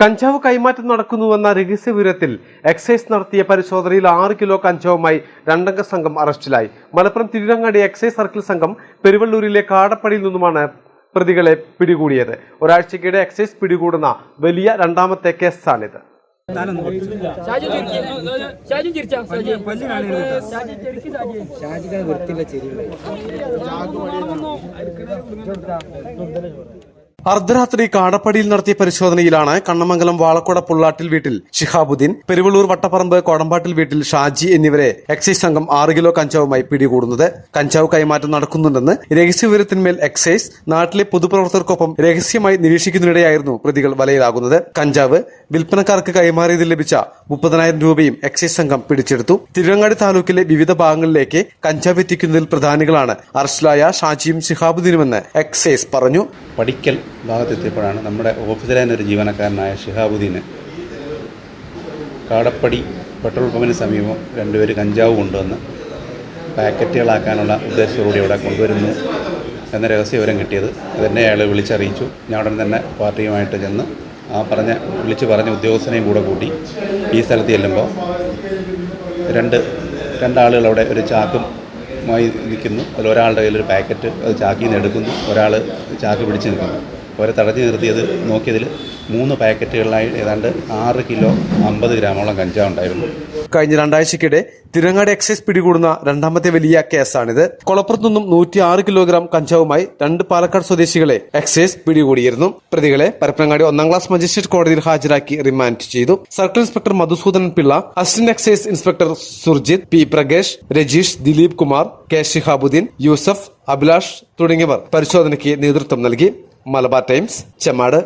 കഞ്ചാവ് കൈമാറ്റം നടക്കുന്നുവെന്ന രഹസ്യവിവരത്തിൽ എക്സൈസ് നടത്തിയ പരിശോധനയിൽ 6 കിലോ കഞ്ചാവുമായി രണ്ടംഗ സംഘം അറസ്റ്റിലായി. മലപ്പുറം തിരുരങ്ങാടി എക്സൈസ് സർക്കിൾ സംഘം പെരുവള്ളൂരിലെ കാടപ്പടിയിൽ നിന്നുമാണ് പ്രതികളെ പിടികൂടിയത്. ഒരാഴ്ചക്കിടെ എക്സൈസ് പിടികൂടുന്ന വലിയ രണ്ടാമത്തെ കേസാണിത്. അർദ്ധരാത്രി കാടപ്പടിയിൽ നടത്തിയ പരിശോധനയിലാണ് കണ്ണമംഗലം വാളക്കോട പുള്ളാട്ടിൽ വീട്ടിൽ ഷിഹാബുദ്ദീൻ, പെരുവള്ളൂർ വട്ടപ്പറമ്പ് കോടമ്പാട്ടിൽ വീട്ടിൽ ഷാജി എന്നിവരെ എക്സൈസ് സംഘം 6 കിലോ കഞ്ചാവുമായി പിടികൂടുന്നത്. കഞ്ചാവ് കൈമാറ്റം നടക്കുന്നുണ്ടെന്ന് രഹസ്യവിവരത്തിന്മേൽ എക്സൈസ് നാട്ടിലെ പൊതുപ്രവർത്തകർക്കൊപ്പം രഹസ്യമായി നിരീക്ഷിക്കുന്നതിനിടെയായിരുന്നു പ്രതികൾ വലയിലാകുന്നത്. കഞ്ചാവ് വിൽപ്പനക്കാർക്ക് കൈമാറിയതിൽ ലഭിച്ച 30,000 രൂപയും എക്സൈസ് സംഘം പിടിച്ചെടുത്തു. തിരുവങ്ങാടി താലൂക്കിലെ വിവിധ ഭാഗങ്ങളിലേക്ക് കഞ്ചാവ് എത്തിക്കുന്നതിൽ പ്രധാനികളാണ് അറസ്റ്റിലായ ഷാജിയും ഷിഹാബുദ്ദീനുമെന്ന് എക്സൈസ് പറഞ്ഞു. പടിക്കൽ ഭാഗത്തെത്തിയപ്പോഴാണ് നമ്മുടെ ഓഫീസിലെ ഒരു ജീവനക്കാരനായ ഷിഹാബുദ്ദീന് കാടപ്പടി പെട്രോൾ പമ്പിന് സമീപം 2 പേര് കഞ്ചാവ് കൊണ്ടുവന്ന് പാക്കറ്റുകളാക്കാനുള്ള ഉദ്ദേശത്തോടുകൂടി ഇവിടെ കൊണ്ടുവരുന്നു എന്ന രഹസ്യവിവരം കിട്ടിയത്. അതെന്നെ അയാൾ വിളിച്ചറിയിച്ചു. ഞാൻ ഉടൻ തന്നെ പാർട്ടിയുമായിട്ട് ചെന്ന് വിളിച്ചു പറഞ്ഞ ഉദ്യോഗസ്ഥനെയും കൂടെ കൂട്ടി ഈ സ്ഥലത്ത് ചെല്ലുമ്പോൾ രണ്ടാളുകൾ അവിടെ ഒരു ചാക്കുമായി നിൽക്കുന്നു. അതിലൊരാളുടെ കയ്യിലൊരു പാക്കറ്റ് അത് ചാക്കിൽ നിന്ന് എടുക്കുന്നു, ഒരാൾ ചാക്ക് പിടിച്ച് നിൽക്കുന്നു. അവരെ തടഞ്ഞു നിർത്തിയത് നോക്കിയതിൽ 3 പാക്കറ്റുകളിലായി ഏതാണ്ട് 6 കിലോ 50 ഗ്രാമോളം കഞ്ചാവ് ഉണ്ടായിരുന്നു. കഴിഞ്ഞ 2 ആഴ്ചക്കിടെ തിരുവങ്ങാടി എക്സൈസ് പിടികൂടുന്ന രണ്ടാമത്തെ വലിയ കേസാണിത്. കൊളപ്പുറത്തു നിന്നും 106 കിലോഗ്രാം കഞ്ചാവുമായി 2 പാലക്കാട് സ്വദേശികളെ എക്സൈസ് പിടികൂടിയിരുന്നു. പ്രതികളെ പരപ്പനങ്ങാടി 1ാം ക്ലാസ് മജിസ്ട്രേറ്റ് കോടതിയിൽ ഹാജരാക്കി റിമാൻഡ് ചെയ്തു. Circle inspector Madhusudanan Pillai, assistant excise inspector Surjith, P Prakesh, Rajeesh, Dileep Kumar, K Shihabuddin, Yusuf, Abhilash തുടങ്ങിയവർ പരിശോധനയ്ക്ക് നേതൃത്വം നൽകി. മലബാർ ടൈംസ്, ചെമ്മാട്.